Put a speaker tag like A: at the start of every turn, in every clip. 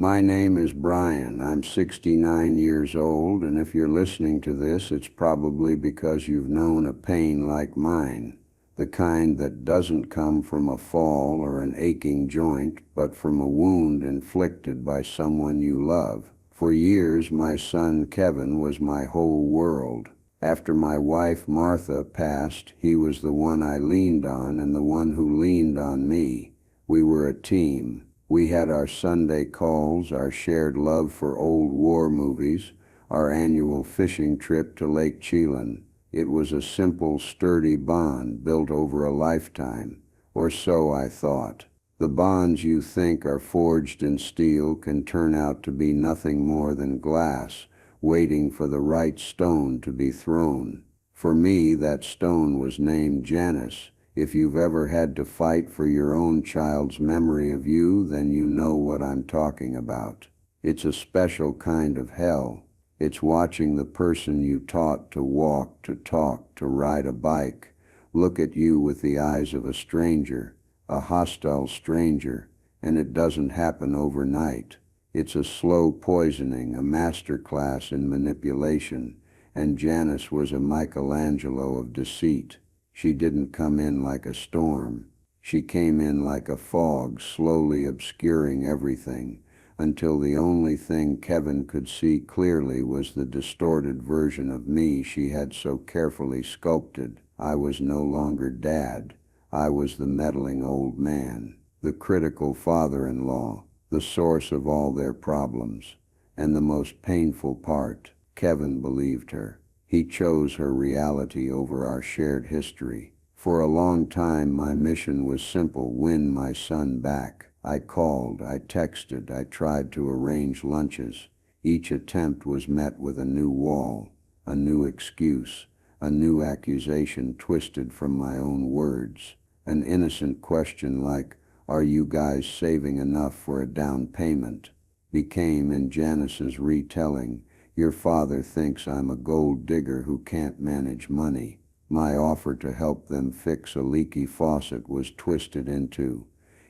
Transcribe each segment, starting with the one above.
A: My name is Brian. I'm 69 years old, and if you're listening to this, it's probably because you've known a pain like mine. The kind that doesn't come from a fall or an aching joint, but from a wound inflicted by someone you love. For years, my son Kevin was my whole world. After my wife Martha passed, he was the one I leaned on and the one who leaned on me. We were a team. We had our Sunday calls, our shared love for old war movies, our annual fishing trip to Lake Chelan. It was a simple, sturdy bond built over a lifetime, or so I thought. The bonds you think are forged in steel can turn out to be nothing more than glass, waiting for the right stone to be thrown. For me, that stone was named Janice. If you've ever had to fight for your own child's memory of you, then you know what I'm talking about. It's a special kind of hell. It's watching the person you taught to walk, to talk, to ride a bike, look at you with the eyes of a stranger, a hostile stranger, and it doesn't happen overnight. It's a slow poisoning, a master class in manipulation, and Janice was a Michelangelo of deceit. She didn't come in like a storm. She came in like a fog, slowly obscuring everything, until the only thing Kevin could see clearly was the distorted version of me she had so carefully sculpted. I was no longer Dad. I was the meddling old man, the critical father-in-law, the source of all their problems. And the most painful part, Kevin believed her. He chose her reality over our shared history. For a long time, my mission was simple: win my son back. I called, I texted, I tried to arrange lunches. Each attempt was met with a new wall, a new excuse, a new accusation twisted from my own words. An innocent question like, "Are you guys saving enough for a down payment?" became, in Janice's retelling, "Your father thinks I'm a gold digger who can't manage money." My offer to help them fix a leaky faucet was twisted into,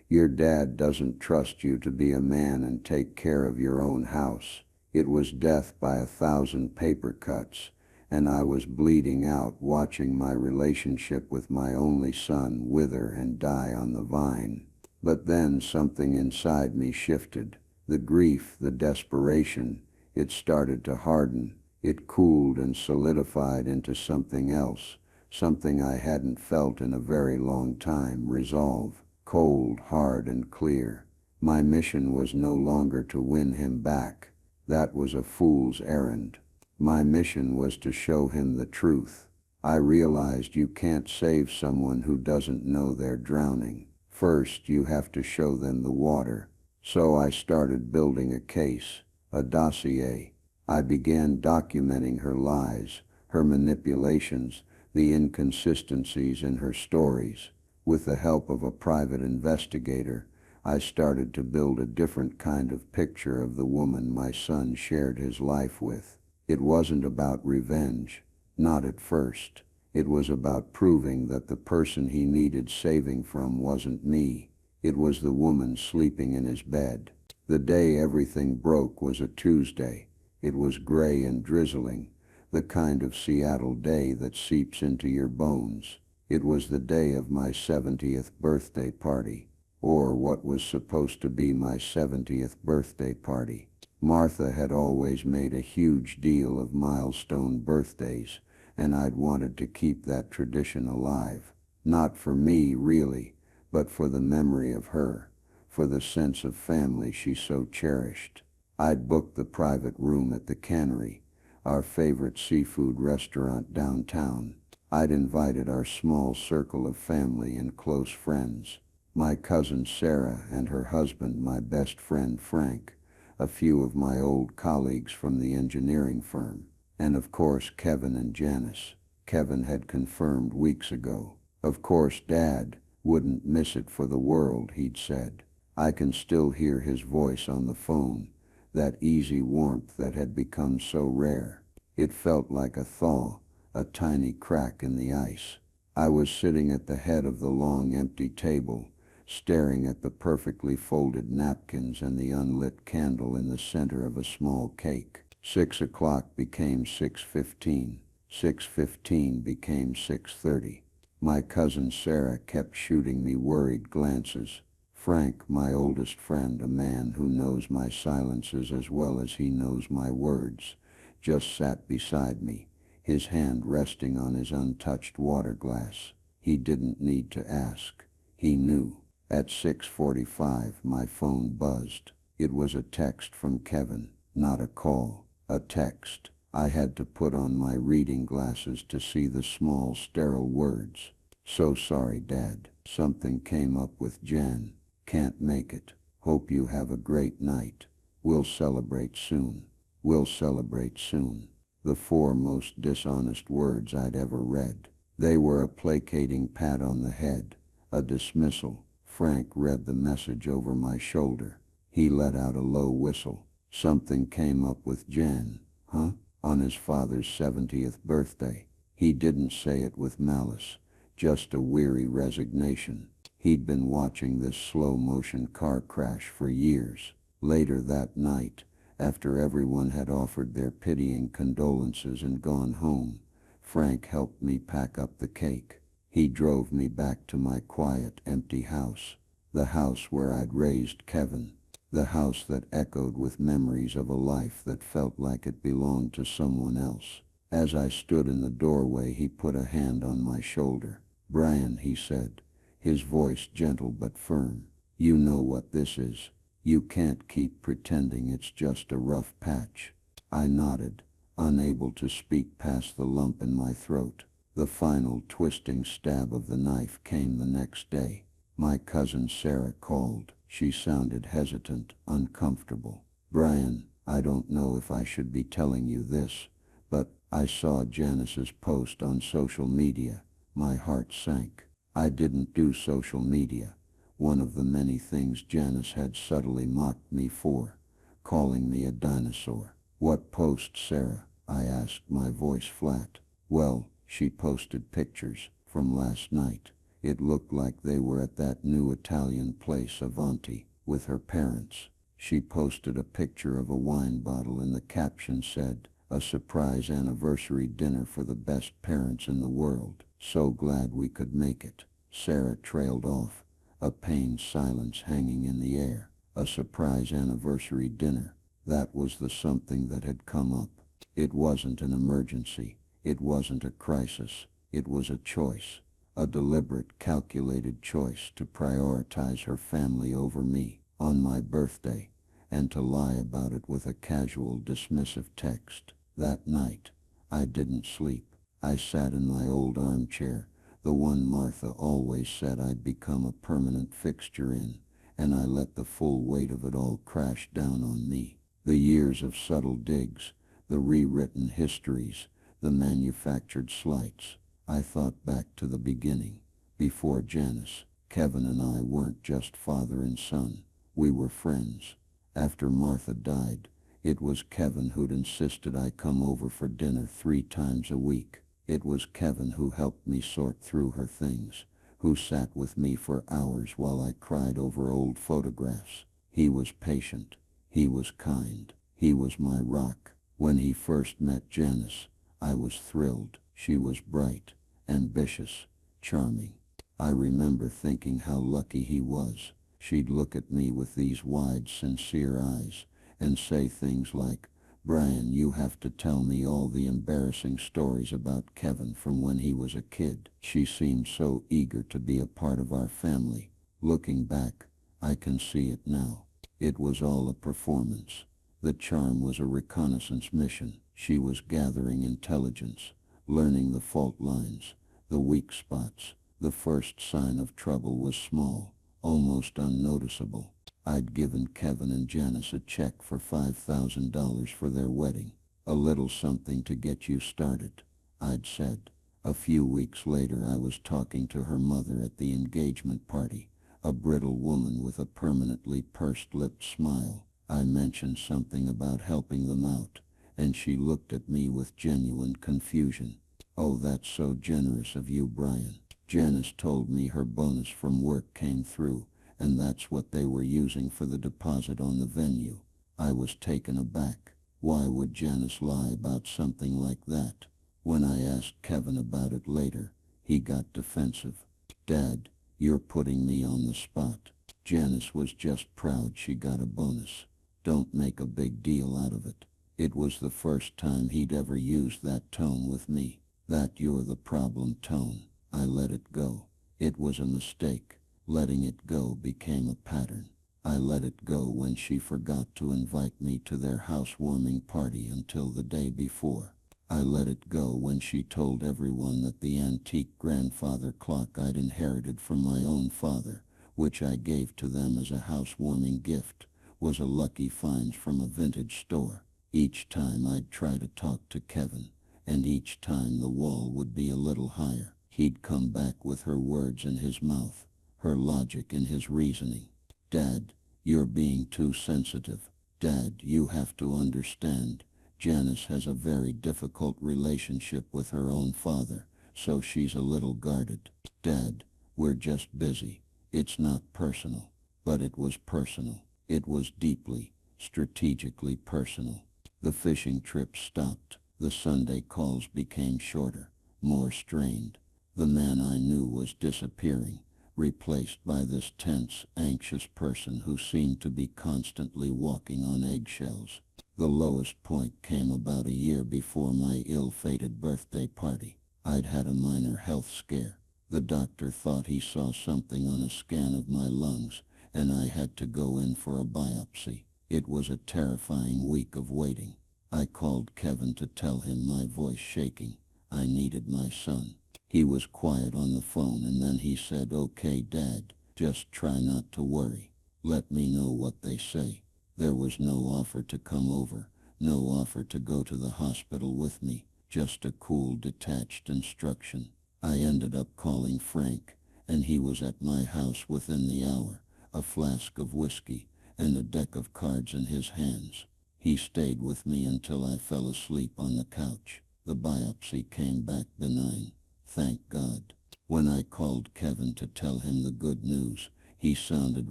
A: "Your dad doesn't trust you to be a man and take care of your own house." It was death by 1,000 paper cuts, and I was bleeding out watching my relationship with my only son wither and die on the vine. But then something inside me shifted. The grief, the desperation, it started to harden. It cooled and solidified into something else, something I hadn't felt in a very long time: resolve, cold, hard, and clear. My mission was no longer to win him back. That was a fool's errand. My mission was to show him the truth. I realized you can't save someone who doesn't know they're drowning. First, you have to show them the water. So I started building a case. A dossier. I began documenting her lies, her manipulations, the inconsistencies in her stories. With the help of a private investigator, I started to build a different kind of picture of the woman my son shared his life with. It wasn't about revenge, not at first. It was about proving that the person he needed saving from wasn't me. It was the woman sleeping in his bed. The day everything broke was a Tuesday. It was gray and drizzling, the kind of Seattle day that seeps into your bones. It was the day of my 70th birthday party, or what was supposed to be my 70th birthday party. Martha had always made a huge deal of milestone birthdays, and I'd wanted to keep that tradition alive. Not for me, really, but for the memory of her, for the sense of family she so cherished. I'd booked the private room at the Cannery, our favorite seafood restaurant downtown. I'd invited our small circle of family and close friends, my cousin Sarah and her husband, my best friend Frank, a few of my old colleagues from the engineering firm, and of course Kevin and Janice. Kevin had confirmed weeks ago. Of course Dad wouldn't miss it for the world, he'd said. I can still hear his voice on the phone, that easy warmth that had become so rare. It felt like a thaw, a tiny crack in the ice. I was sitting at the head of the long empty table, staring at the perfectly folded napkins and the unlit candle in the center of a small cake. 6 o'clock became 6:15. 6:15 became 6:30. My cousin Sarah kept shooting me worried glances. Frank, my oldest friend, a man who knows my silences as well as he knows my words, just sat beside me, his hand resting on his untouched water glass. He didn't need to ask. He knew. At 6:45, my phone buzzed. It was a text from Kevin, not a call, a text. I had to put on my reading glasses to see the small, sterile words. "So sorry, Dad. Something came up with Jen. Can't make it. Hope you have a great night. We'll celebrate soon. We'll celebrate soon." The four most dishonest words I'd ever read. They were a placating pat on the head, a dismissal. Frank read the message over my shoulder. He let out a low whistle. Something came up with Jen, huh? On his father's 70th birthday. He didn't say it with malice, just a weary resignation. He'd been watching this slow-motion car crash for years. Later that night, after everyone had offered their pitying condolences and gone home, Frank helped me pack up the cake. He drove me back to my quiet, empty house, the house where I'd raised Kevin, the house that echoed with memories of a life that felt like it belonged to someone else. As I stood in the doorway, he put a hand on my shoulder. "Brian," he said, his voice gentle but firm, "you know what this is. You can't keep pretending it's just a rough patch." I nodded, unable to speak past the lump in my throat. The final twisting stab of the knife came the next day. My cousin Sarah called. She sounded hesitant, uncomfortable. "Brian, I don't know if I should be telling you this, but I saw Janice's post on social media." My heart sank. I didn't do social media, one of the many things Janice had subtly mocked me for, calling me a dinosaur. "What post, Sarah?" I asked, my voice flat. "Well, she posted pictures from last night. It looked like they were at that new Italian place, Avanti, with her parents. She posted a picture of a wine bottle and the caption said, 'A surprise anniversary dinner for the best parents in the world. So glad we could make it.'" Sarah trailed off, a pained silence hanging in the air. A surprise anniversary dinner. That was the something that had come up. It wasn't an emergency. It wasn't a crisis. It was a choice. A deliberate, calculated choice to prioritize her family over me on my birthday, and to lie about it with a casual, dismissive text. That night, I didn't sleep. I sat in my old armchair, the one Martha always said I'd become a permanent fixture in, and I let the full weight of it all crash down on me. The years of subtle digs, the rewritten histories, the manufactured slights. I thought back to the beginning. Before Janice, Kevin and I weren't just father and son. We were friends. After Martha died, it was Kevin who'd insisted I come over for dinner 3 times a week. It was Kevin who helped me sort through her things, who sat with me for hours while I cried over old photographs. He was patient. He was kind. He was my rock. When he first met Janice, I was thrilled. She was bright, ambitious, charming. I remember thinking how lucky he was. She'd look at me with these wide, sincere eyes and say things like, "Brian, you have to tell me all the embarrassing stories about Kevin from when he was a kid." She seemed so eager to be a part of our family. Looking back, I can see it now. It was all a performance. The charm was a reconnaissance mission. She was gathering intelligence, learning the fault lines, the weak spots. The first sign of trouble was small, almost unnoticeable. I'd given Kevin and Janice a check for $5,000 for their wedding. "A little something to get you started," I'd said. A few weeks later, I was talking to her mother at the engagement party, a brittle woman with a permanently pursed-lipped smile. I mentioned something about helping them out, and she looked at me with genuine confusion. "Oh, that's so generous of you, Brian. Janice told me her bonus from work came through, and that's what they were using for the deposit on the venue. I was taken aback. Why would Janice lie about something like that? When I asked Kevin about it later, he got defensive. Dad, you're putting me on the spot. Janice was just proud she got a bonus. Don't make a big deal out of it. It was the first time he'd ever used that tone with me. That "you're the problem" tone. I let it go. It was a mistake. Letting it go became a pattern. I let it go when she forgot to invite me to their housewarming party until the day before. I let it go when she told everyone that the antique grandfather clock I'd inherited from my own father, which I gave to them as a housewarming gift, was a lucky find from a vintage store. Each time I'd try to talk to Kevin, and each time the wall would be a little higher. He'd come back with her words in his mouth, her logic in his reasoning. Dad, you're being too sensitive. Dad, you have to understand. Janice has a very difficult relationship with her own father, so she's a little guarded. Dad, we're just busy. It's not personal. But it was personal. It was deeply, strategically personal. The fishing trip stopped. The Sunday calls became shorter, more strained. The man I knew was disappearing, replaced by this tense, anxious person who seemed to be constantly walking on eggshells. The lowest point came about a year before my ill-fated birthday party. I'd had a minor health scare. The doctor thought he saw something on a scan of my lungs, and I had to go in for a biopsy. It was a terrifying week of waiting. I called Kevin to tell him, my voice shaking, I needed my son. He was quiet on the phone, and then he said, "Okay, Dad, just try not to worry. Let me know what they say." There was no offer to come over, no offer to go to the hospital with me, just a cool, detached instruction. I ended up calling Frank, and he was at my house within the hour, a flask of whiskey and a deck of cards in his hands. He stayed with me until I fell asleep on the couch. The biopsy came back benign. Thank God. When I called Kevin to tell him the good news, he sounded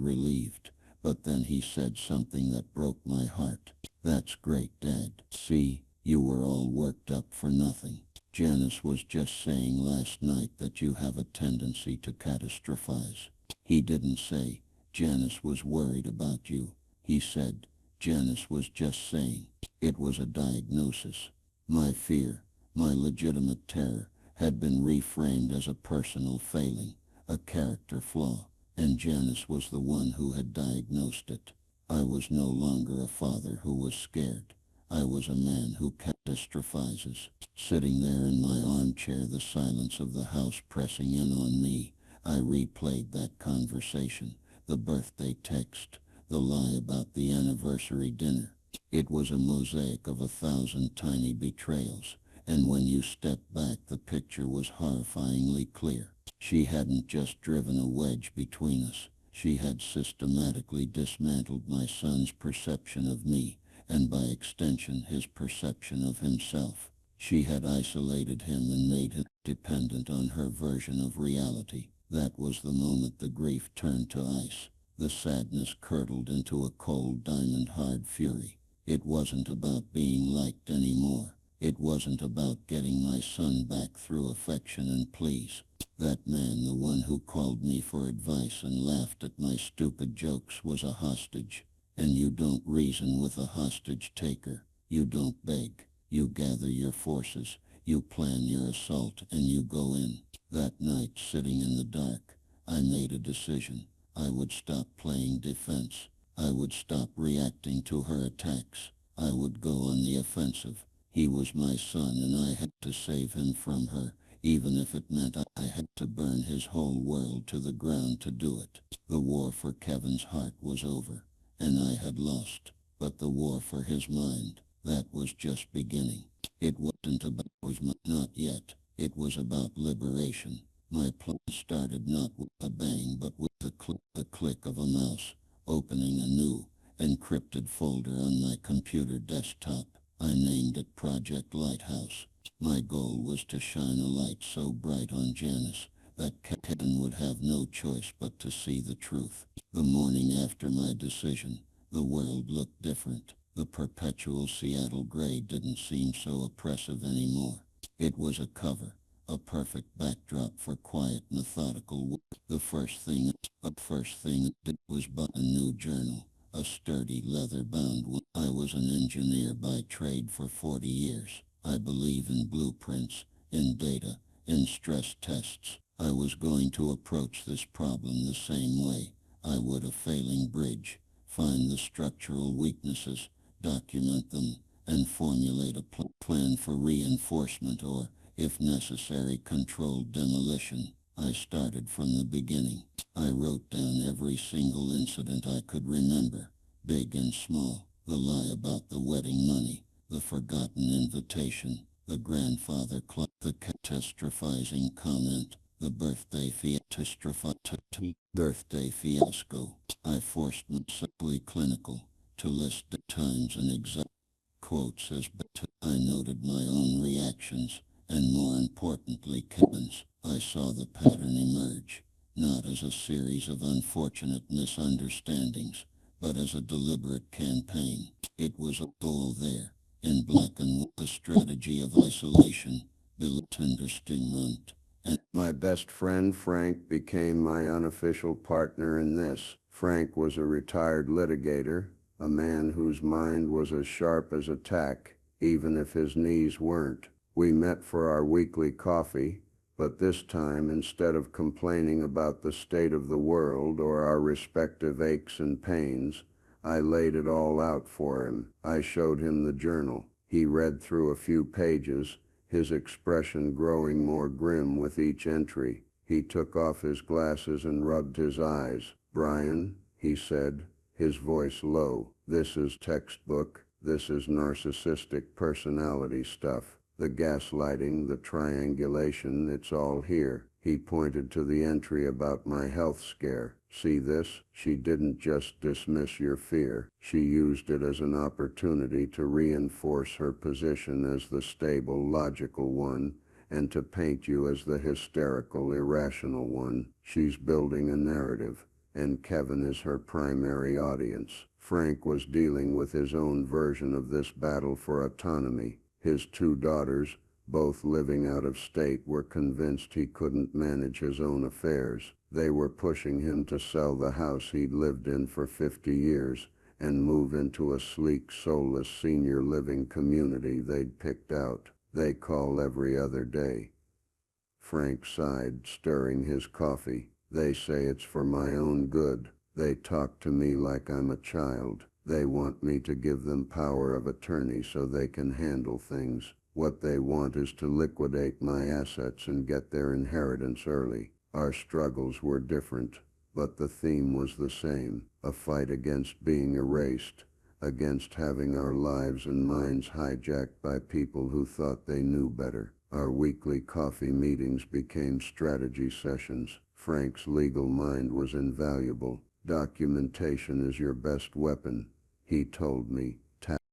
A: relieved, but then he said something that broke my heart. "That's great, Dad. See, you were all worked up for nothing. Janice was just saying last night that you have a tendency to catastrophize." He didn't say, "Janice was worried about you." He said, "Janice was just saying." It was a diagnosis. My fear, my legitimate terror, had been reframed as a personal failing, a character flaw, and Janice was the one who had diagnosed it. I was no longer a father who was scared. I was a man who catastrophizes. Sitting there in my armchair, the silence of the house pressing in on me, I replayed that conversation, the birthday text, the lie about the anniversary dinner. It was a mosaic of 1,000 tiny betrayals, and when you stepped back, the picture was horrifyingly clear. She hadn't just driven a wedge between us. She had systematically dismantled my son's perception of me, and by extension his perception of himself. She had isolated him and made him dependent on her version of reality. That was the moment the grief turned to ice. The sadness curdled into a cold, diamond-hard fury. It wasn't about being liked anymore. It wasn't about getting my son back through affection and pleas. That man, the one who called me for advice and laughed at my stupid jokes, was a hostage. And you don't reason with a hostage taker. You don't beg. You gather your forces. You plan your assault, and you go in. That night, sitting in the dark, I made a decision. I would stop playing defense. I would stop reacting to her attacks. I would go on the offensive. He was my son, and I had to save him from her, even if it meant I had to burn his whole world to the ground to do it. The war for Kevin's heart was over, and I had lost. But the war for his mind, that was just beginning. It wasn't about not yet. It was about liberation. My plan started not with a bang, but with the click of a mouse, opening a new, encrypted folder on my computer desktop. I named it Project Lighthouse. My goal was to shine a light so bright on Janice
B: that Kevin would have no choice but to see the truth. The morning after my decision, the world looked different. The perpetual Seattle gray didn't seem so oppressive anymore. It was a cover, a perfect backdrop for quiet, methodical work. The first thing I did was buy a new journal, a sturdy leather-bound one. I was an engineer by trade for 40 years. I believe in blueprints, in data, in stress tests. I was going to approach this problem the same way I would a failing bridge, find the structural weaknesses, document them, and formulate a plan for reinforcement or, if necessary, controlled demolition. I started from the beginning. I wrote down every single incident I could remember, big and small, the lie about the wedding money, the forgotten invitation, the grandfather clock, the catastrophizing comment, the birthday fiasco. I forced myself clinical to list the times and exact quotes as better. I noted my own reactions, and more importantly Kevin's. I saw the pattern emerge, not as a series of unfortunate misunderstandings, but as a deliberate campaign. It was a goal there, in black and white, the strategy of isolation, built understatement. And
A: my best friend Frank became my unofficial partner in this. Frank was a retired litigator, a man whose mind was as sharp as a tack, even if his knees weren't. We met for our weekly coffee, but this time, instead of complaining about the state of the world or our respective aches and pains, I laid it all out for him. I showed him the journal. He read through a few pages, his expression growing more grim with each entry. He took off his glasses and rubbed his eyes. "Brian," he said, his voice low, "this is textbook. This is narcissistic personality stuff. The gaslighting, the triangulation, it's all here." He pointed to the entry about my health scare. "See this? She didn't just dismiss your fear. She used it as an opportunity to reinforce her position as the stable, logical one, and to paint you as the hysterical, irrational one. She's building a narrative, and Kevin is her primary audience." Frank was dealing with his own version of this battle for autonomy. His two daughters, both living out of state, were convinced he couldn't manage his own affairs. They were pushing him to sell the house he'd lived in for 50 years and move into a sleek, soulless senior living community they'd picked out. They call every other day. Frank sighed, stirring his coffee. "They say it's for my own good. They talk to me like I'm a child. They want me to give them power of attorney so they can handle things. What they want is to liquidate my assets and get their inheritance early." Our struggles were different, but the theme was the same: a fight against being erased, against having our lives and minds hijacked by people who thought they knew better. Our weekly coffee meetings became strategy sessions. Frank's legal mind was invaluable. "Documentation is your best weapon," he told me.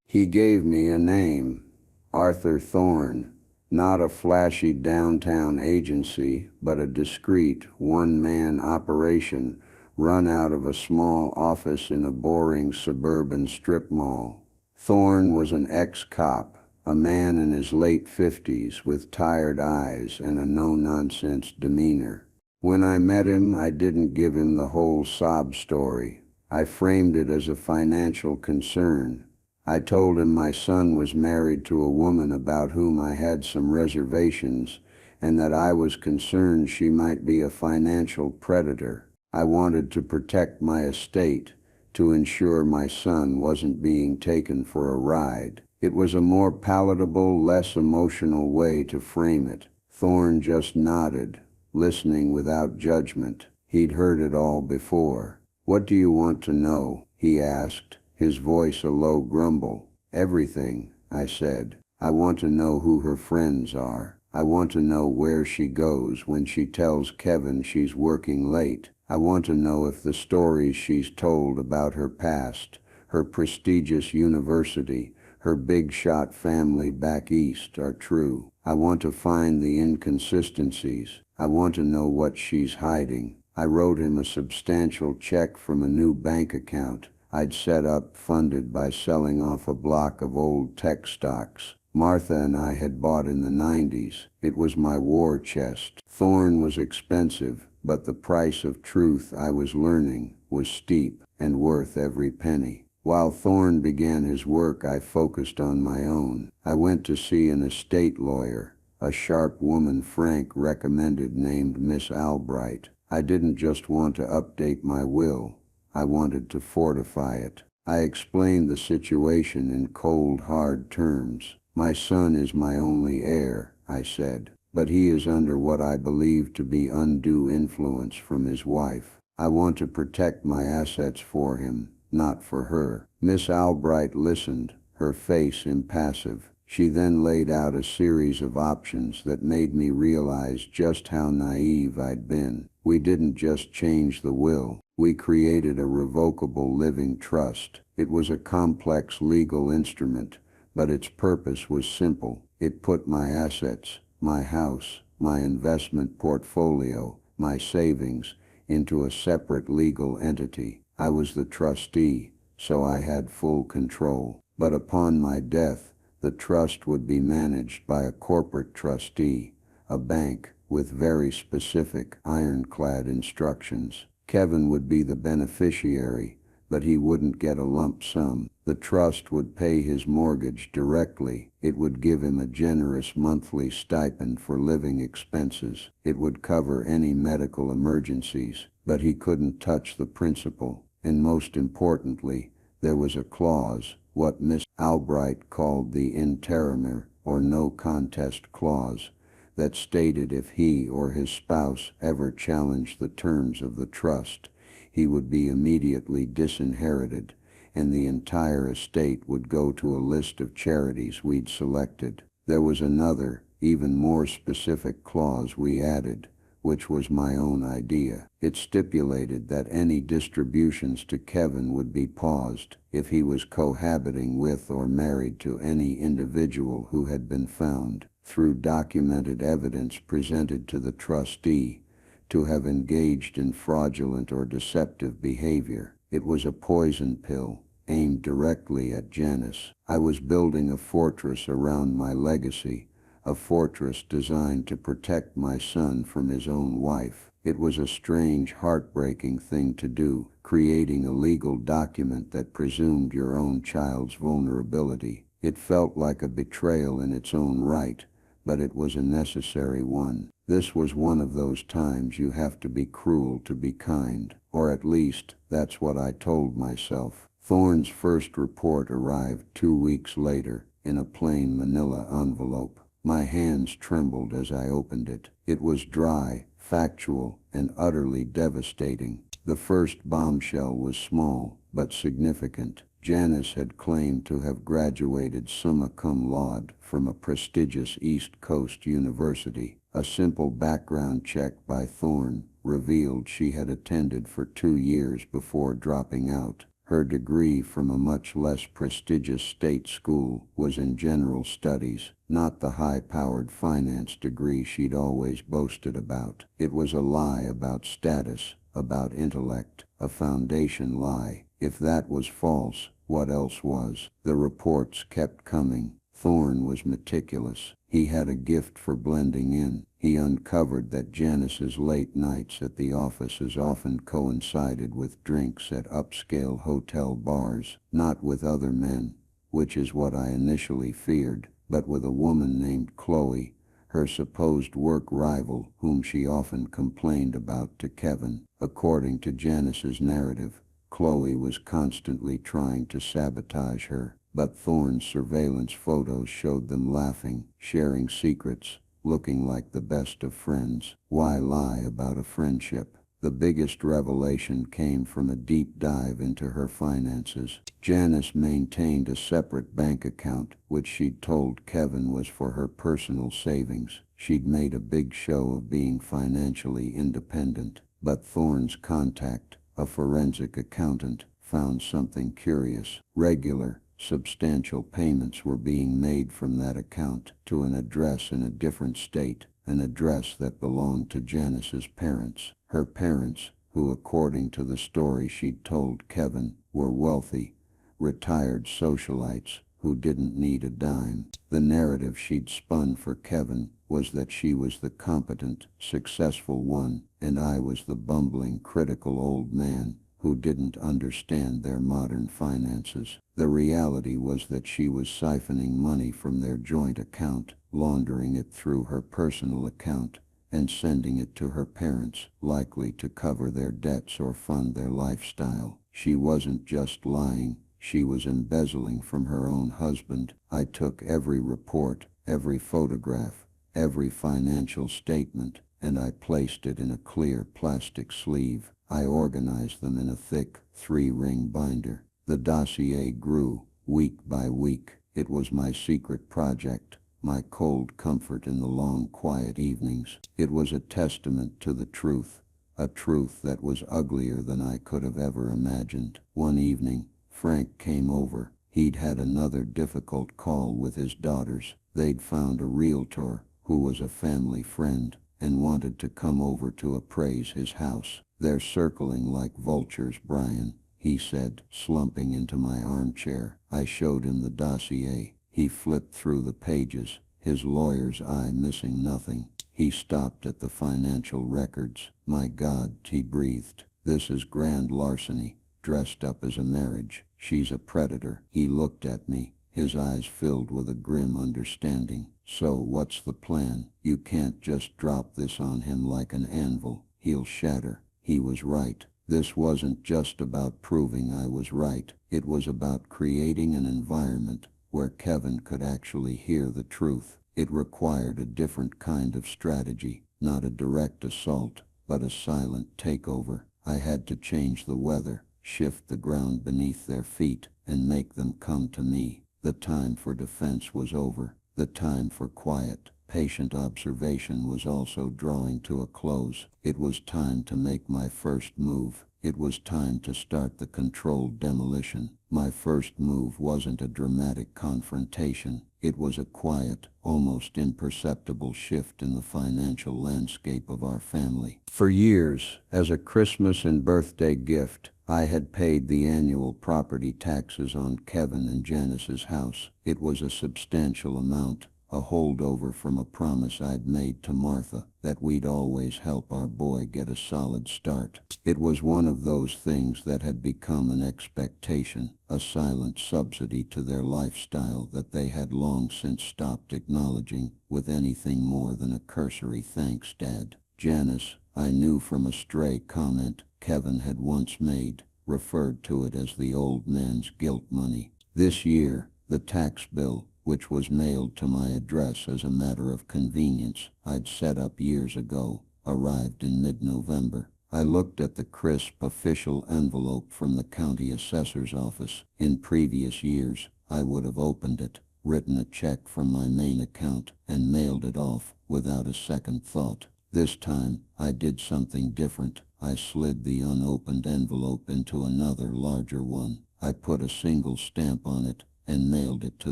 A: He gave me a name: Arthur Thorne. Not a flashy downtown agency, but a discreet, one-man operation run out of a small office in a boring suburban strip mall. Thorne was an ex-cop, a man in his late 50s with tired eyes and a no-nonsense demeanor. When I met him, I didn't give him the whole sob story. I framed it as a financial concern. I told him my son was married to a woman about whom I had some reservations, and that I was concerned she might be a financial predator. I wanted to protect my estate, to ensure my son wasn't being taken for a ride. It was a more palatable, less emotional way to frame it. Thorne just nodded, listening without judgment. He'd heard it all before. "What do you want to know?" he asked, his voice a low grumble. "Everything," I said. "I want to know who her friends are. I want to know where she goes when she tells Kevin she's working late. I want to know if the stories she's told about her past, her prestigious university, her big-shot family back east are true. I want to find the inconsistencies. I want to know what she's hiding. I wrote him a substantial check from a new bank account I'd set up, funded by selling off a block of old tech stocks Martha and I had bought in the 90s. It was my war chest. Thorn was expensive, but the price of truth, I was learning, was steep and worth every penny. While Thorn began his work, I focused on my own. I went to see an estate lawyer, a sharp woman Frank recommended named Miss Albright. I didn't just want to update my will. I wanted to fortify it. I explained the situation in cold, hard terms. My son is my only heir, I said, but he is under what I believe to be undue influence from his wife. I want to protect my assets for him, not for her. Miss Albright listened, her face impassive. She then laid out a series of options that made me realize just how naive I'd been. We didn't just change the will. We created a revocable living trust. It was a complex legal instrument, but its purpose was simple. It put my assets, my house, my investment portfolio, my savings, into a separate legal entity. I was the trustee, so I had full control. But upon my death, the trust would be managed by a corporate trustee, a bank, with very specific, ironclad instructions. Kevin would be the beneficiary, but he wouldn't get a lump sum. The trust would pay his mortgage directly. It would give him a generous monthly stipend for living expenses. It would cover any medical emergencies, but he couldn't touch the principal. And most importantly, there was a clause, what Miss Albright called the interimur, or no contest clause, that stated if he or his spouse ever challenged the terms of the trust, he would be immediately disinherited, and the entire estate would go to a list of charities we'd selected. There was another, even more specific clause we added, which was my own idea. It stipulated that any distributions to Kevin would be paused if he was cohabiting with or married to any individual who had been found, through documented evidence presented to the trustee, to have engaged in fraudulent or deceptive behavior. It was a poison pill, aimed directly at Janice. I was building a fortress around my legacy, a fortress designed to protect my son from his own wife. It was a strange, heartbreaking thing to do, creating a legal document that presumed your own child's vulnerability. It felt like a betrayal in its own right, but it was a necessary one. This was one of those times you have to be cruel to be kind, or at least, that's what I told myself. Thorne's first report arrived 2 weeks later, in a plain manila envelope. My hands trembled as I opened it. It was dry, factual, and utterly devastating. The first bombshell was small, but significant. Janice had claimed to have graduated summa cum laude from a prestigious East Coast university. A simple background check by Thorne revealed she had attended for 2 years before dropping out. Her degree from a much less prestigious state school was in general studies, not the high-powered finance degree she'd always boasted about. It was a lie about status, about intellect, a foundation lie. If that was false, what else was? The reports kept coming. Thorne was meticulous. He had a gift for blending in. He uncovered that Janice's late nights at the offices often coincided with drinks at upscale hotel bars, not with other men, which is what I initially feared, but with a woman named Chloe, her supposed work rival, whom she often complained about to Kevin. According to Janice's narrative, Chloe was constantly trying to sabotage her, but Thorne's surveillance photos showed them laughing, sharing secrets, looking like the best of friends. Why lie about a friendship? The biggest revelation came from a deep dive into her finances. Janice maintained a separate bank account, which she'd told Kevin was for her personal savings. She'd made a big show of being financially independent, but Thorne's contact, a forensic accountant, found something curious. Regular, substantial payments were being made from that account to an address in a different state, an address that belonged to Janice's parents. Her parents, who according to the story she'd told Kevin, were wealthy, retired socialites who didn't need a dime. The narrative she'd spun for Kevin was that she was the competent, successful one, and I was the bumbling, critical old man who didn't understand their modern finances. The reality was that she was siphoning money from their joint account, laundering it through her personal account, and sending it to her parents, likely to cover their debts or fund their lifestyle. She wasn't just lying, she was embezzling from her own husband. I took every report, every photograph, every financial statement, and I placed it in a clear plastic sleeve. I organized them in a thick, 3-ring binder. The dossier grew, week by week. It was my secret project, my cold comfort in the long, quiet evenings. It was a testament to the truth, a truth that was uglier than I could have ever imagined. One evening, Frank came over. He'd had another difficult call with his daughters. They'd found a realtor who was a family friend and wanted to come over to appraise his house. "They're circling like vultures, Brian," he said, slumping into my armchair. I showed him the dossier. He flipped through the pages, his lawyer's eye missing nothing. He stopped at the financial records. "My God," he breathed. "This is grand larceny, dressed up as a marriage. She's a predator." He looked at me, his eyes filled with a grim understanding. "So what's the plan? You can't just drop this on him like an anvil. He'll shatter." He was right. This wasn't just about proving I was right. It was about creating an environment where Kevin could actually hear the truth. It required a different kind of strategy, not a direct assault, but a silent takeover. I had to change the weather, shift the ground beneath their feet, and make them come to me. The time for defense was over. The time for quiet, patient observation was also drawing to a close. It was time to make my first move. It was time to start the controlled demolition. My first move wasn't a dramatic confrontation. It was a quiet, almost imperceptible shift in the financial landscape of our family. For years, as a Christmas and birthday gift, I had paid the annual property taxes on Kevin and Janice's house. It was a substantial amount, a holdover from a promise I'd made to Martha that we'd always help our boy get a solid start. It was one of those things that had become an expectation, a silent subsidy to their lifestyle that they had long since stopped acknowledging with anything more than a cursory "Thanks, Dad." Janice, I knew from a stray comment Kevin had once made, referred to it as the old man's guilt money. This year, the tax bill, which was mailed to my address as a matter of convenience I'd set up years ago, arrived in mid-November. I looked at the crisp official envelope from the county assessor's office. In previous years, I would have opened it, written a check from my main account, and mailed it off without a second thought. This time, I did something different. I slid the unopened envelope into another larger one. I put a single stamp on it and mailed it to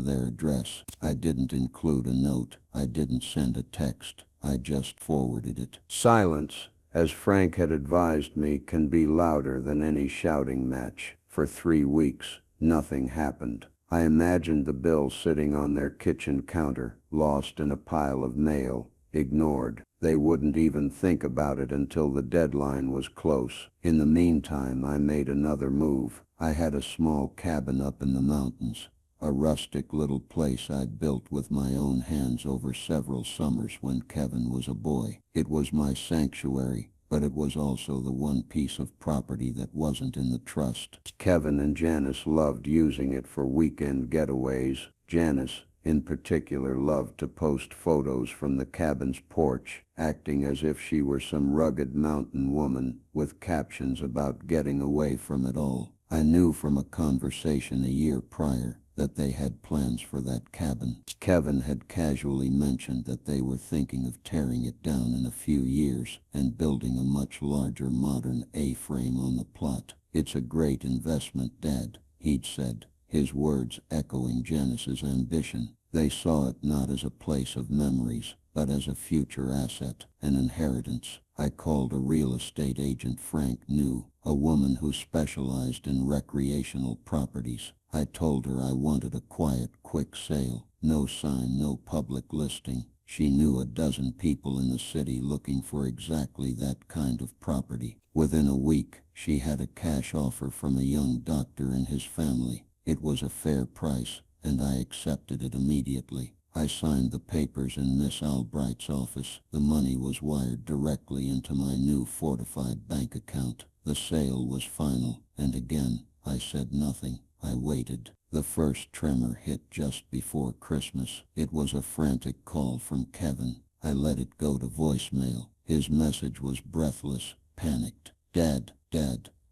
A: their address. I didn't include a note. I didn't send a text. I just forwarded it. Silence, as Frank had advised me, can be louder than any shouting match. For 3 weeks, nothing happened. I imagined the bill sitting on their kitchen counter, lost in a pile of mail, ignored. They wouldn't even think about it until the deadline was close. In the meantime, I made another move. I had a small cabin up in the mountains, a rustic little place I'd built with my own hands over several summers when Kevin was a boy. It was my sanctuary, but it was also the one piece of property that wasn't in the trust. Kevin and Janice loved using it for weekend getaways. Janice, in particular, loved to post photos from the cabin's porch, acting as if she were some rugged mountain woman, with captions about getting away from it all. I knew from a conversation a year prior that they had plans for that cabin. Kevin had casually mentioned that they were thinking of tearing it down in a few years and building a much larger modern A-frame on the plot. "It's a great investment, Dad," he'd said.
B: his words echoing Janice's ambition. They saw it not as a place of memories, but as a future asset, an inheritance. I called a real estate agent Frank knew, a woman who specialized in recreational properties. I told her I wanted a quiet, quick sale. No sign, no public listing. She knew a dozen people in the city looking for exactly that kind of property. Within a week, she had a cash offer from a young doctor and his family. It was a fair price, and I accepted it immediately. I signed the papers in Miss Albright's office. The money was wired directly into my new fortified bank account. The sale was final, and again, I said nothing. I waited. The first tremor hit just before Christmas. It was a frantic call from Kevin. I let it go to voicemail. His message was breathless, panicked. Dad,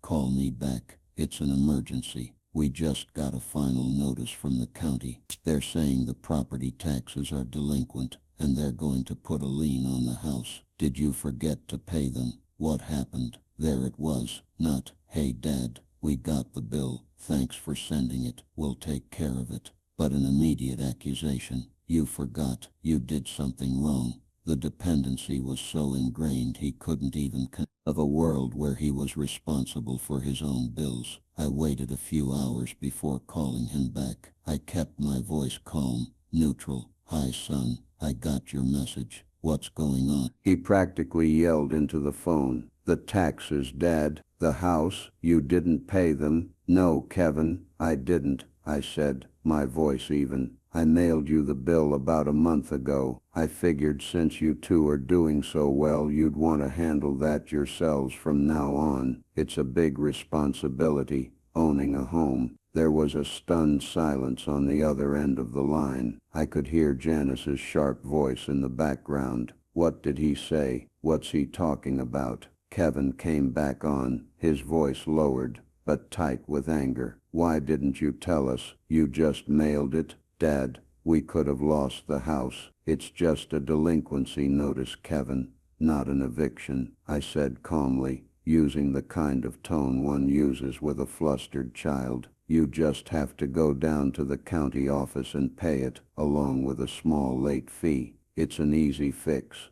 B: call me back. It's an emergency. We just got a final notice from the county. They're saying the property taxes are delinquent, and they're going to put a lien on the house. Did you forget to pay them? What happened? There it was. Not, hey Dad, we got the bill. Thanks for sending it. We'll take care of it. But an immediate accusation. You forgot. You did something wrong. The dependency was so ingrained he couldn't even of a world where he was responsible for his own bills. I waited a few hours before calling him back. I kept my voice calm, neutral. Hi son, I got your message. What's going on?
A: He practically yelled into the phone. The taxes, Dad. The house. You didn't pay them. No, Kevin, I didn't, I said, my voice even. I mailed you the bill about a month ago. I figured since you two are doing so well you'd want to handle that yourselves from now on. It's a big responsibility, owning a home. There was a stunned silence on the other end of the line. I could hear Janice's sharp voice in the background. What did he say? What's he talking about? Kevin came back on, his voice lowered, but tight with anger. Why didn't you tell us? You just mailed it? Dad, we could have lost the house. It's just a delinquency notice, Kevin, not an eviction, I said calmly, using the kind of tone one uses with a flustered child. You just have to go down to the county office and pay it, along with a small late fee. It's an easy fix,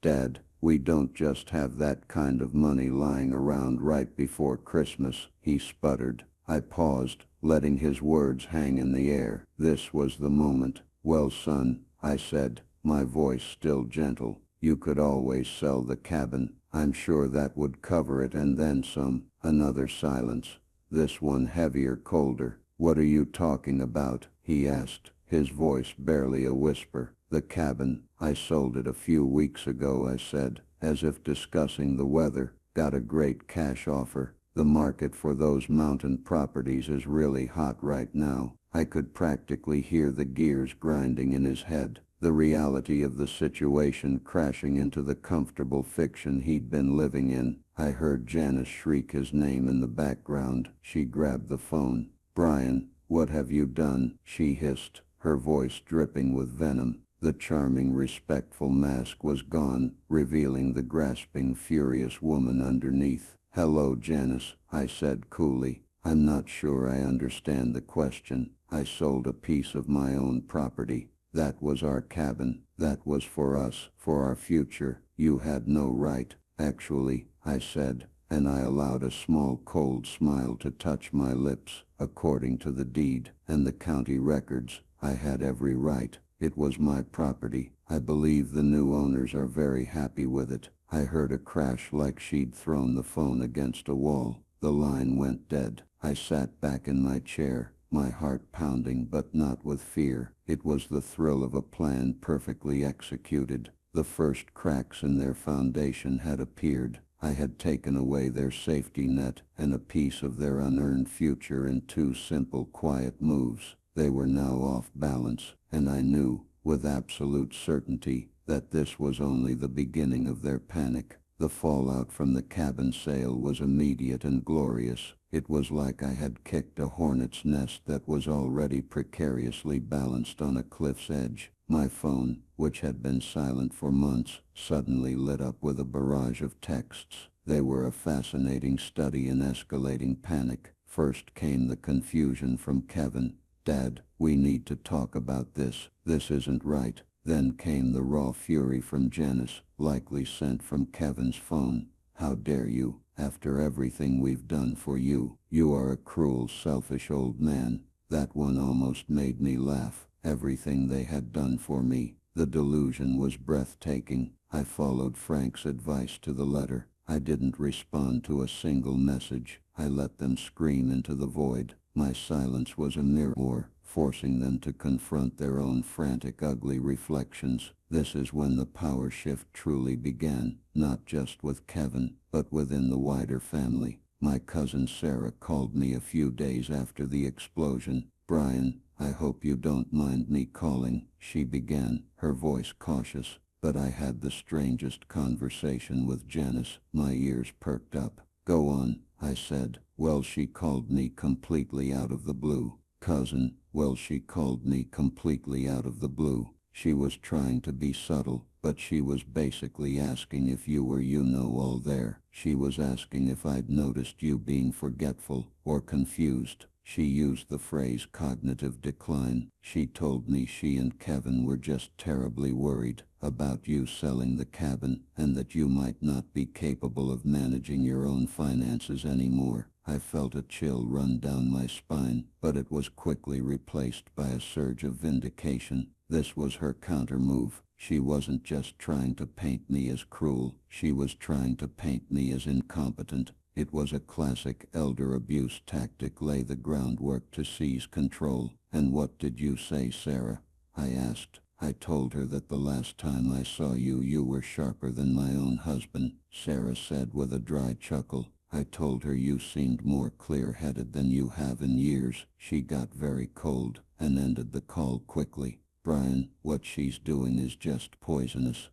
A: Dad. We don't just have that kind of money lying around right before Christmas, he sputtered. I paused, letting his words hang in the air. This was the moment. Well, son, I said, my voice still gentle, you could always sell the cabin. I'm sure that would cover it and then some. Another silence. This one heavier, colder. What are you talking about? He asked, his voice barely a whisper. The cabin. I sold it a few weeks ago, I said, as if discussing the weather. Got a great cash offer. The market for those mountain properties is really hot right now. I could practically hear the gears grinding in his head. The reality of the situation crashing into the comfortable fiction he'd been living in. I heard Janice shriek his name in the background. She grabbed the phone. Brian, what have you done? She hissed, her voice dripping with venom. The charming, respectful mask was gone, revealing the grasping, furious woman underneath. Hello, Janice, I said coolly. I'm not sure I understand the question. I sold a piece of my own property. That was our cabin. That was for us, for our future. You had no right. Actually, I said, and I allowed a small cold smile to touch my lips. According to the deed and the county records, I had every right. It was my property. I believe the new owners are very happy with it. I heard a crash like she'd thrown the phone against a wall. The line went dead. I sat back in my chair, my heart pounding but not with fear. It was the thrill of a plan perfectly executed. The first cracks in their foundation had appeared. I had taken away their safety net and a piece of their unearned future in two simple, quiet moves. They were now off balance, and I knew, with absolute certainty, that this was only the beginning of their panic. The fallout from the cabin sale was immediate and glorious. It was like I had kicked a hornet's nest that was already precariously balanced on a cliff's edge. My phone, which had been silent for months, suddenly lit up with a barrage of texts. They were a fascinating study in escalating panic. First came the confusion from Kevin. "Dad, we need to talk about this. This isn't right." Then came the raw fury from Janice, likely sent from Kevin's phone. "How dare you? After everything we've done for you, you are a cruel, selfish old man." That one almost made me laugh. Everything they had done for me. The delusion was breathtaking. I followed Frank's advice to the letter. I didn't respond to a single message. I let them scream into the void. My silence was a mirror, forcing them to confront their own frantic, ugly reflections. This is when the power shift truly began, not just with Kevin, but within the wider family. My cousin Sarah called me a few days after the explosion. "Brian, I hope you don't mind me calling," she began, her voice cautious. But I had the strangest conversation with Janice. My ears perked up. "Go on," I said. "Well, she called me completely out of the blue." "Cousin, well, she called me completely out of the blue. She was trying to be subtle, but she was basically asking if you were all there. She was asking if I'd noticed you being forgetful or confused. She used the phrase cognitive decline. She told me she and Kevin were just terribly worried about you selling the cabin and that you might not be capable of managing your own finances anymore." I felt a chill run down my spine, but it was quickly replaced by a surge of vindication. This was her counter-move. She wasn't just trying to paint me as cruel, she was trying to paint me as incompetent. It was a classic elder abuse tactic: lay the groundwork to seize control. "And what did you say, Sarah?" I asked. "I told her that the last time I saw you, you were sharper than my own husband," Sarah said with a dry chuckle. "I told her you seemed more clear-headed than you have in years." She got very cold and ended the call quickly. "Brian, what she's doing is just poisonous."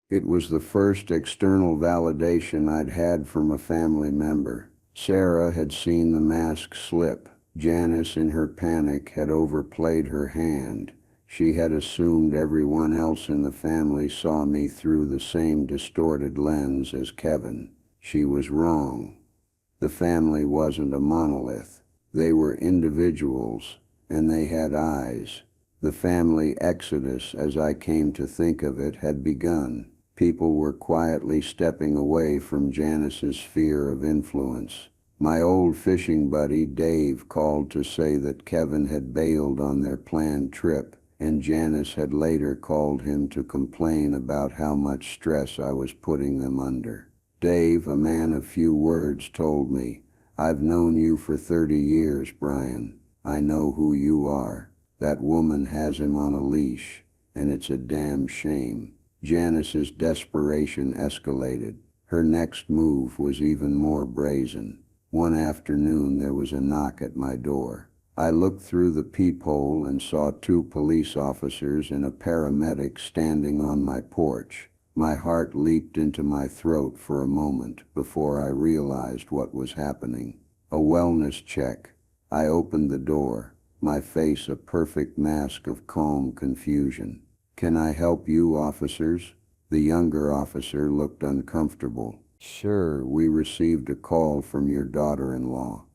A: It was the first external validation I'd had from a family member. Sarah had seen the mask slip. Janice, in her panic, had overplayed her hand. She had assumed everyone else in the family saw me through the same distorted lens as Kevin. She was wrong. The family wasn't a monolith. They were individuals, and they had eyes. The family exodus, as I came to think of it, had begun. People were quietly stepping away from Janice's sphere of influence. My old fishing buddy Dave called to say that Kevin had bailed on their planned trip, and Janice had later called him to complain about how much stress I was putting them under. Dave, a man of few words, told me, "I've known you for 30 years, Brian. I know who you are. That woman has him on a leash, and it's a damn shame." Janice's desperation escalated. Her next move was even more brazen. One afternoon there was a knock at my door. I looked through the peephole and saw 2 police officers and a paramedic standing on my porch. My heart leaped into my throat for a moment before I realized what was happening. A wellness check. I opened the door, my face a perfect mask of calm confusion. "Can I help you, officers?" The younger officer looked uncomfortable. "Sure, we received a call from your daughter-in-law."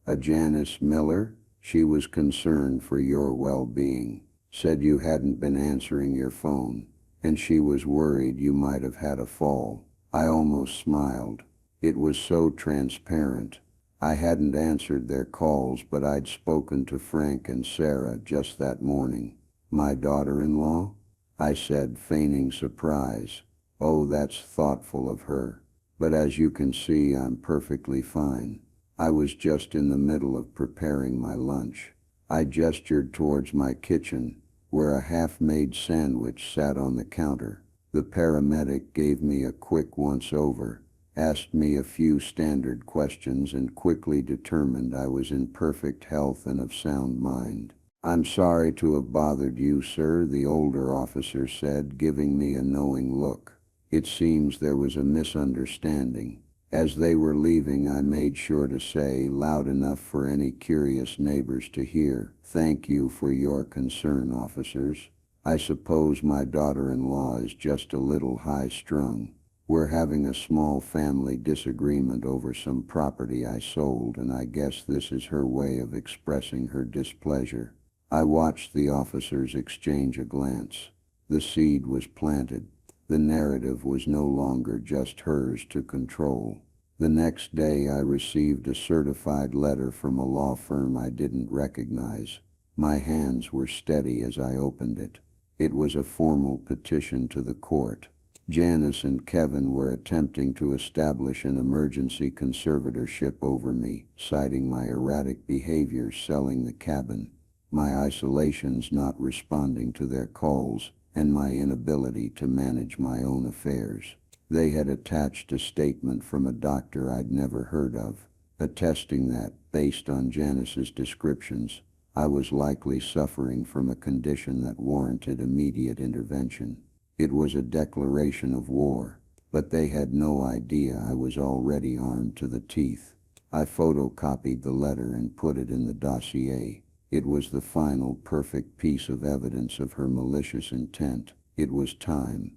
A: "A Janice Miller?" "She was concerned for your well-being. Said you hadn't been answering your phone, and she was worried you might have had a fall." I almost smiled. It was so transparent. I hadn't answered their calls, but I'd spoken to Frank and Sarah just that morning. "My daughter-in-law?" I said, feigning surprise. "Oh, that's thoughtful of her. But as you can see, I'm perfectly fine. I was just in the middle of preparing my lunch." I gestured towards my kitchen, where a half-made sandwich sat on the counter. The paramedic gave me a quick once-over, asked me a few standard questions, and quickly determined I was in perfect health and of sound mind. "I'm sorry to have bothered you, sir," the older officer said, giving me a knowing look. "It seems there was a misunderstanding." As they were leaving, I made sure to say, loud enough for any curious neighbors to hear, "Thank you for your concern, officers. I suppose my daughter-in-law is just a little high-strung." We're having a small family disagreement over some property I sold, and I guess this is her way of expressing her displeasure. I watched the officers exchange a glance. The seed was planted. The narrative was no longer just hers to control. The next day I received a certified letter from a law firm I didn't recognize. My hands were steady as I opened it. It was a formal petition to the court. Janice and Kevin were attempting to establish an emergency conservatorship over me, citing my erratic behavior selling the cabin, my isolations not responding to their calls, and my inability to manage my own affairs. They had attached a statement from a doctor I'd never heard of, attesting that, based on Janice's descriptions, I was likely suffering from a condition that warranted immediate intervention. It was a declaration of war, but they had no idea I was already armed to the teeth. I photocopied the letter and put it in the dossier. It was the final perfect piece of evidence of her malicious intent. It was time.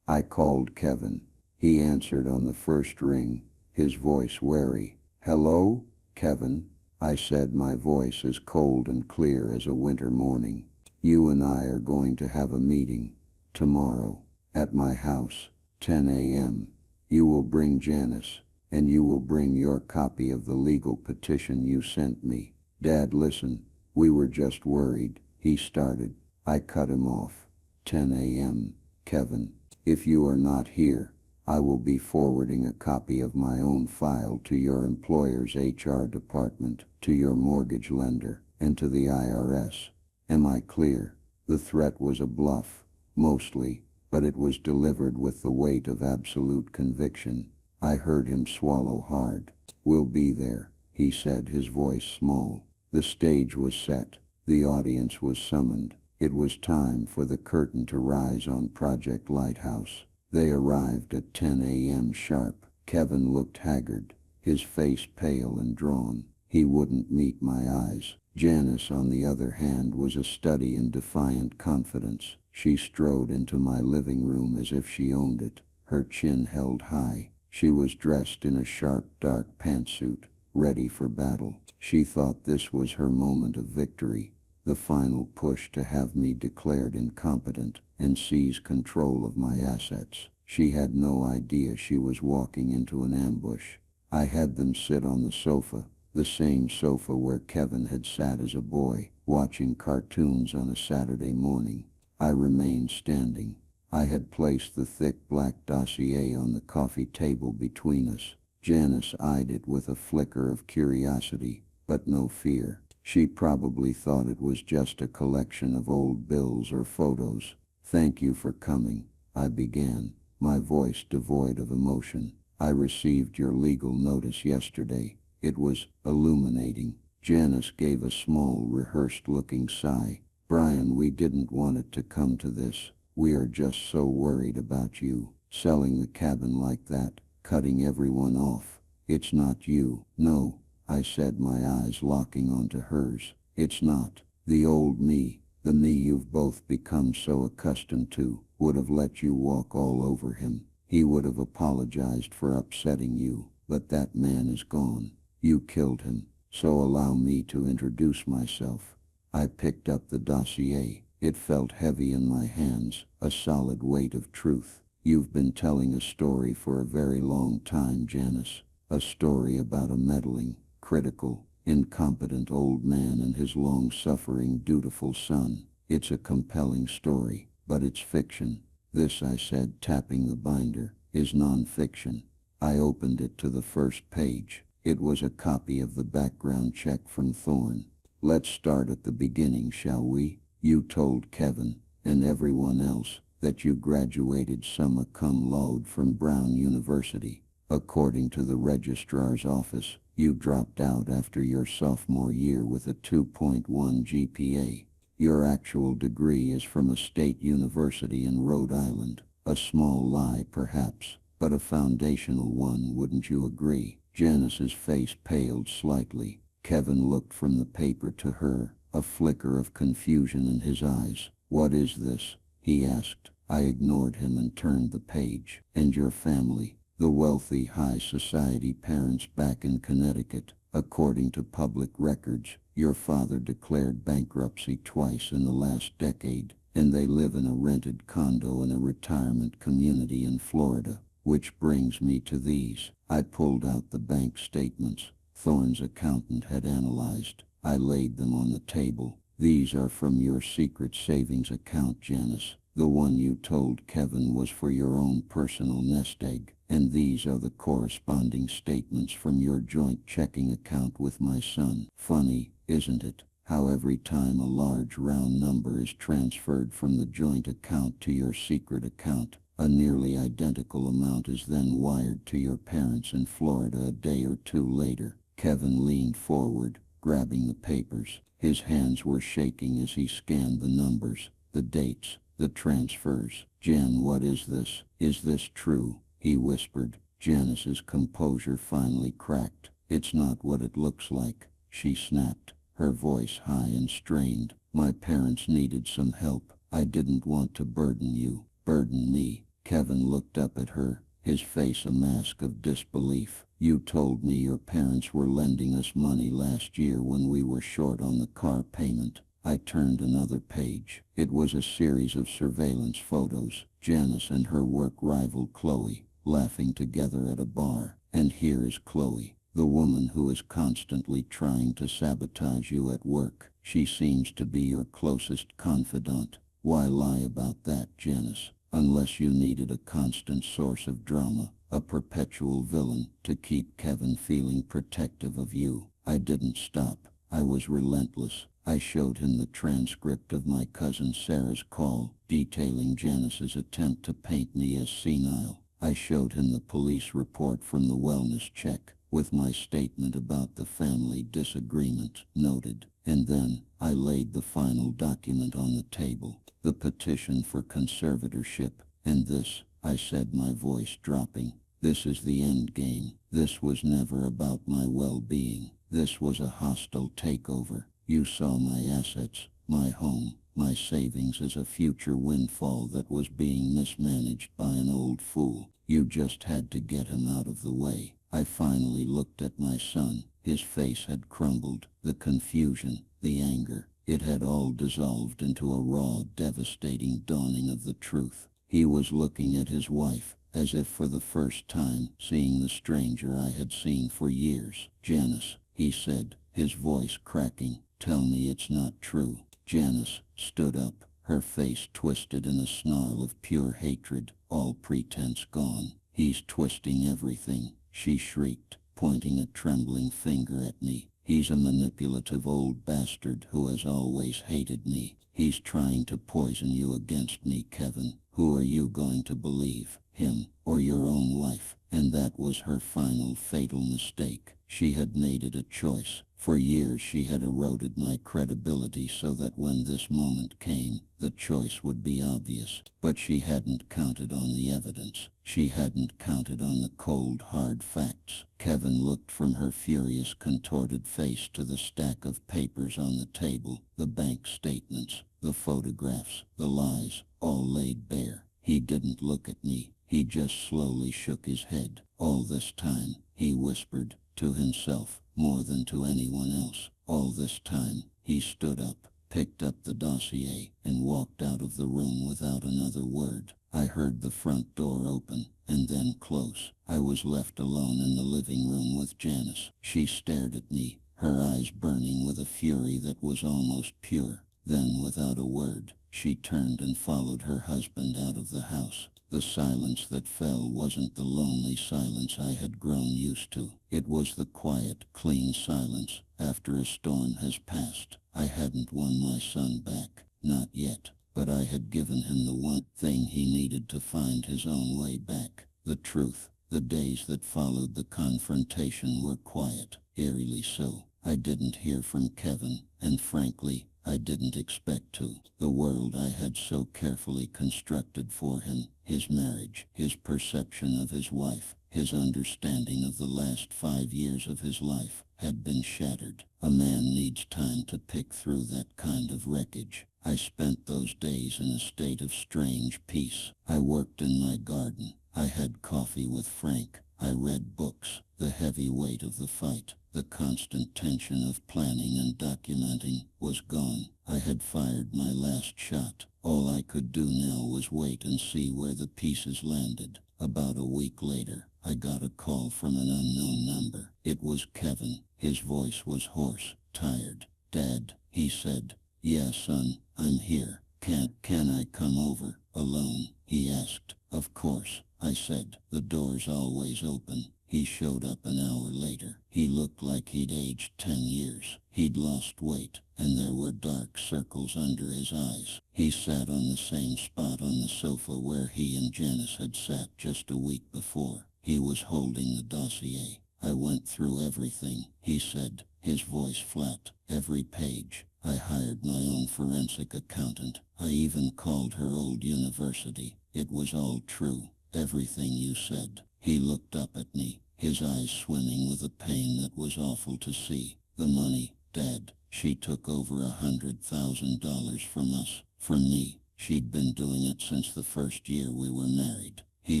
A: I called Kevin. He answered on the first ring, his voice wary. "Hello, Kevin," I said, my voice as cold and clear as a winter morning. "You and I are going to have a meeting. Tomorrow, at my house, 10 a.m. You will bring Janice, and you will bring your copy of the legal petition you sent me." "Dad, listen. We were just worried," he started. I cut him off. 10 a.m., Kevin. If you are not here, I will be forwarding a copy of my own file to your employer's HR department, to your mortgage lender, and to the IRS. Am I clear? The threat was a bluff, mostly, but it was delivered with the weight of absolute conviction. I heard him swallow hard. "We'll be there," he said, his voice small. The stage was set. The audience was summoned. It was time for the curtain to rise on Project Lighthouse. They arrived at 10 a.m. sharp. Kevin looked haggard, his face pale and drawn. He wouldn't meet my eyes. Janice, on the other hand, was a study in defiant confidence. She strode into my living room as if she owned it, her chin held high. She was dressed in a sharp, dark pantsuit, ready for battle. She thought this was her moment of victory, the final push to have me declared incompetent and seize control of my assets. She had no idea she was walking into an ambush. I had them sit on the sofa, the same sofa where Kevin had sat as a boy, watching cartoons on a Saturday morning. I remained standing. I had placed the thick black dossier on the coffee table between us. Janice eyed it with a flicker of curiosity, but no fear. She probably thought it was just a collection of old bills or photos. "Thank you for coming," I began, my voice devoid of emotion. "I received your legal notice yesterday. It was illuminating." Janice gave a small, rehearsed-looking sigh. "Brian, we didn't want it to come to this. We are just so worried about you, selling the cabin like that, cutting everyone off. It's not you." "No," I said, my eyes locking onto hers. "It's not. The old me, the me you've both become so accustomed to, would have let you walk all over him. He would have apologized for upsetting you, but that man is gone. You killed him. So allow me to introduce myself." I picked up the dossier. It felt heavy in my hands, a solid weight of truth. "You've been telling a story for a very long time, Janice. A story about a meddling, critical, incompetent old man and his long-suffering, dutiful son. It's a compelling story, but it's fiction. This," I said, tapping the binder, "is non-fiction." I opened it to the first page. It was a copy of the background check from Thorne. "Let's start at the beginning, shall we? You told Kevin, and everyone else, that you graduated summa cum laude from Brown University. According to the registrar's office, you dropped out after your sophomore year with a 2.1 GPA. Your actual degree is from a state university in Rhode Island. A small lie, perhaps, but a foundational one, wouldn't you agree?" Janice's face paled slightly. Kevin looked from the paper to her, a flicker of confusion in his eyes. "What is this?" he asked.
B: I ignored him and turned the page. And your family, the wealthy high society parents back in Connecticut, according to public records, your father declared bankruptcy twice in the last decade, and they live in a rented condo in a retirement community in Florida. Which brings me to these. I pulled out the bank statements Thorne's accountant had analyzed. I laid them on the table. These are from your secret savings account, Janice. The one you told Kevin was for your own personal nest egg. And these are the corresponding statements from your joint checking account with my son. Funny, isn't it? How every time a large round number is transferred from the joint account to your secret account, a nearly identical amount is then wired to your parents in Florida a day or two later. Kevin leaned forward, grabbing the papers. His hands were shaking as he scanned the numbers, the dates, the transfers. Jan, what is this? Is this true? He whispered. Janice's composure finally cracked. It's not what it looks like, she snapped, her voice high and strained. My parents needed some help. I didn't want to burden you. Burden me. Kevin looked up at her, his face a mask of disbelief. You told me your parents were lending us money last year when we were short on the car payment. I turned another page. It was a series of surveillance photos. Janice and her work rival Chloe, laughing together at a bar. And here is Chloe, the woman who is constantly trying to sabotage you at work. She seems to be your closest confidant. Why lie about that, Janice? Unless you needed a constant source of drama, a perpetual villain, to keep Kevin feeling protective of you. I didn't stop. I was relentless. I showed him the transcript of my cousin Sarah's call, detailing Janice's attempt to paint me as senile. I showed him the police report from the wellness check, with my statement about the family disagreement noted. And then, I laid the final document on the table, the petition for conservatorship. And this, I said, my voice dropping, this is the end game. This was never about my well-being. This was a hostile takeover. You saw my assets, my home, my savings as a future windfall that was being mismanaged by an old fool. You just had to get him out of the way. I finally looked at my son. His face had crumbled. The confusion, the anger, it had all dissolved into a raw, devastating dawning of the truth. He was looking at his wife, as if for the first time, seeing the stranger I had seen for years. Janice, he said, his voice cracking, tell me it's not true. Janice stood up, her face twisted in a snarl of pure hatred, all pretense gone. He's twisting everything, she shrieked, pointing a trembling finger at me. He's a manipulative old bastard who has always hated me. He's trying to poison you against me, Kevin. Who are you going to believe, him or your own wife? And that was her final fatal mistake. She had made it a choice. For years she had eroded my credibility so that when this moment came, the choice would be obvious. But she hadn't counted on the evidence. She hadn't counted on the cold, hard facts. Kevin looked from her furious, contorted face to the stack of papers on the table, the bank statements, the photographs, the lies, all laid bare. He didn't look at me. He just slowly shook his head. All this time, he whispered, to himself, more than to anyone else. All this time, he stood up, picked up the dossier, and walked out of the room without another word. I heard the front door open, and then close. I was left alone in the living room with Janice. She stared at me, her eyes burning with a fury that was almost pure. Then, without a word, she turned and followed her husband out of the house. The silence that fell wasn't the lonely silence I had grown used to. It was the quiet, clean silence after a storm has passed. I hadn't won my son back, not yet, but I had given him the one thing he needed to find his own way back, the truth. The days that followed the confrontation were quiet, eerily so. I didn't hear from Kevin, and frankly, I didn't expect to. The world I had so carefully constructed for him, his marriage, his perception of his wife, His understanding of the last 5 years of his life had been shattered. A man needs time to pick through that kind of wreckage. I spent those days in a state of strange peace. I worked in my garden. I had coffee with Frank. I read books. The heavy weight of the fight, the constant tension of planning and documenting, was gone. I had fired my last shot. All I could do now was wait and see where the pieces landed. About a week later, I got a call from an unknown number. It was Kevin. His voice was hoarse, tired. "Dad," he said. "Yeah, son, I'm here. Can I come over alone?" he asked. "Of course," I said. "The door's always open." He showed up an hour later. He looked like he'd aged 10 years. He'd lost weight, and there were dark circles under his eyes. He sat on the same spot on the sofa where he and Janice had sat just a week before. He was holding the dossier. "I went through everything," he said, his voice flat. "Every page. I hired my own forensic accountant. I even called her old university. It was all true. Everything you said." He looked up at me, his eyes swimming with a pain that was awful to see. "The money, Dad. She took over $100,000 from us. From me. She'd been doing it since the first year we were married." He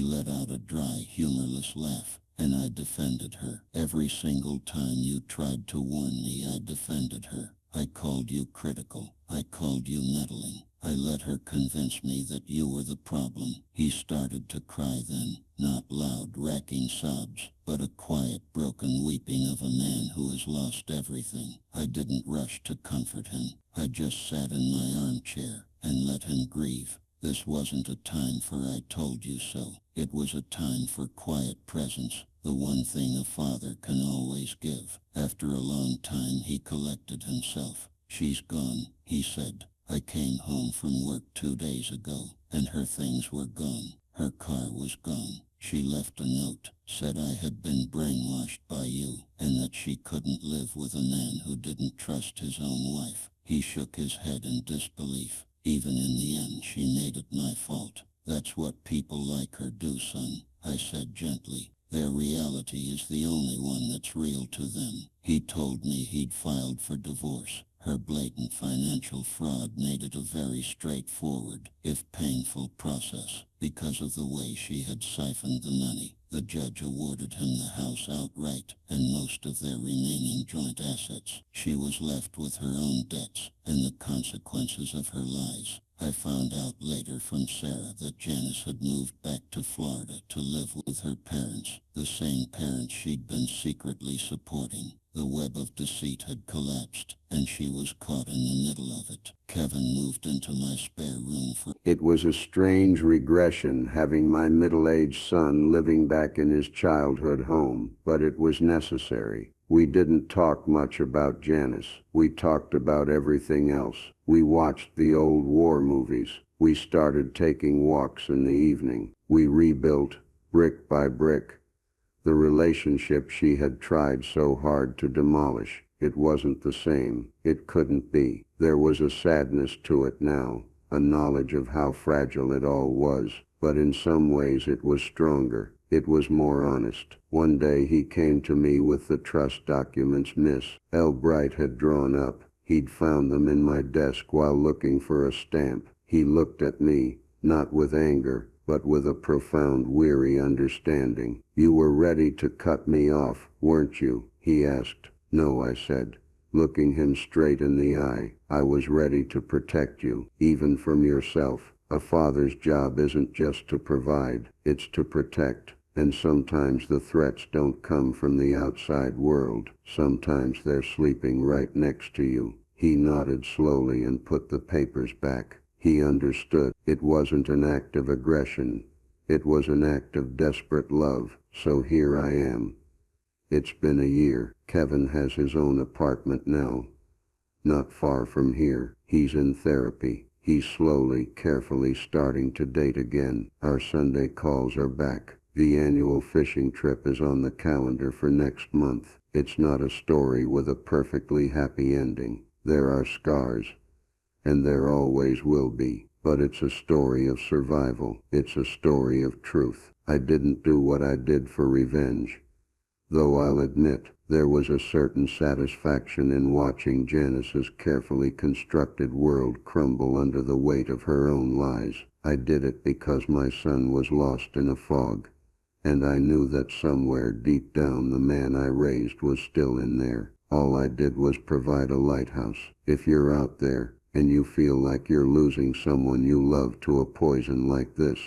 B: let out a dry, humorless laugh. "And I defended her. Every single time you tried to warn me, I defended her. I called you critical. I called you meddling. I let her convince me that you were the problem." He started to cry then, not loud, racking sobs, but a quiet, broken weeping of a man who has lost everything. I didn't rush to comfort him. I just sat in my armchair and let him grieve. This wasn't a time for "I told you so." It was a time for quiet presence, the one thing a father can always give. After a long time he collected himself. "She's gone," he said. "I came home from work 2 days ago, and her things were gone. Her car was gone. She left a note, said I had been brainwashed by you, and that she couldn't live with a man who didn't trust his own wife." He shook his head in disbelief. "Even in the end she made it my fault." "That's what people like her do, son," I said gently. "Their reality is the only one that's real to them." He told me he'd filed for divorce. Her blatant financial fraud made it a very straightforward, if painful, process. Because of the way she had siphoned the money, the judge awarded him the house outright and most of their remaining joint assets. She was left with her own debts and the consequences of her lies. I found out later from Sarah that Janice had moved back to Florida to live with her parents, the same parents she'd been secretly supporting. The web of deceit had collapsed, and she was caught in the middle of it. Kevin moved into my spare room for...
A: It was a strange regression having my middle-aged son living back in his childhood home, but it was necessary. We didn't talk much about Janice. We talked about everything else. We watched the old war movies. We started taking walks in the evening. We rebuilt, brick by brick, the relationship she had tried so hard to demolish. It wasn't the same. It couldn't be. There was a sadness to it now, a knowledge of how fragile it all was. But in some ways it was stronger. It was more honest. One day he came to me with the trust documents Miss Elbright had drawn up. He'd found them in my desk while looking for a stamp. He looked at me, not with anger, but with a profound, weary understanding. "You were ready to cut me off, weren't you?" he asked. "No," I said, looking him straight in the eye. "I was ready to protect you, even from yourself. A father's job isn't just to provide, it's to protect. And sometimes the threats don't come from the outside world. Sometimes they're sleeping right next to you." He nodded slowly and put the papers back. He understood. It wasn't an act of aggression. It was an act of desperate love. So here I am. It's been a year. Kevin has his own apartment now, not far from here. He's in therapy. He's slowly, carefully starting to date again. Our Sunday calls are back. The annual fishing trip is on the calendar for next month. It's not a story with a perfectly happy ending. There are scars, and there always will be. But it's a story of survival. It's a story of truth. I didn't do what I did for revenge. Though I'll admit, there was a certain satisfaction in watching Janice's carefully constructed world crumble under the weight of her own lies. I did it because my son was lost in a fog, and I knew that somewhere deep down the man I raised was still in there. All I did was provide a lighthouse. If you're out there, and you feel like you're losing someone you love to a poison like this,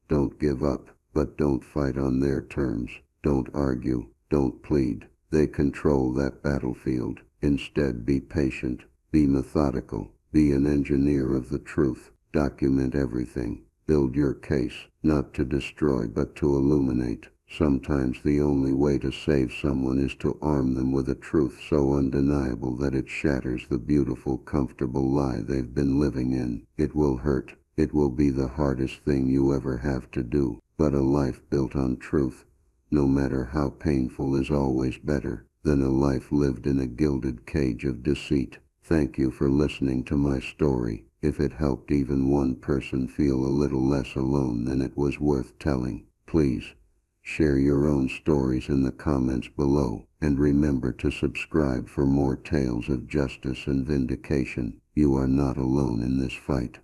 A: don't give up, but don't fight on their terms. Don't argue, don't plead. They control that battlefield. Instead, be patient, be methodical, be an engineer of the truth. Document everything. Build your case, not to destroy but to illuminate. Sometimes the only way to save someone is to arm them with a truth so undeniable that it shatters the beautiful, comfortable lie they've been living in. It will hurt. It will be the hardest thing you ever have to do. But a life built on truth, no matter how painful, is always better than a life lived in a gilded cage of deceit. Thank you for listening to my story. If it helped even one person feel a little less alone, then it was worth telling. Please, share your own stories in the comments below, and remember to subscribe for more tales of justice and vindication. You are not alone in this fight.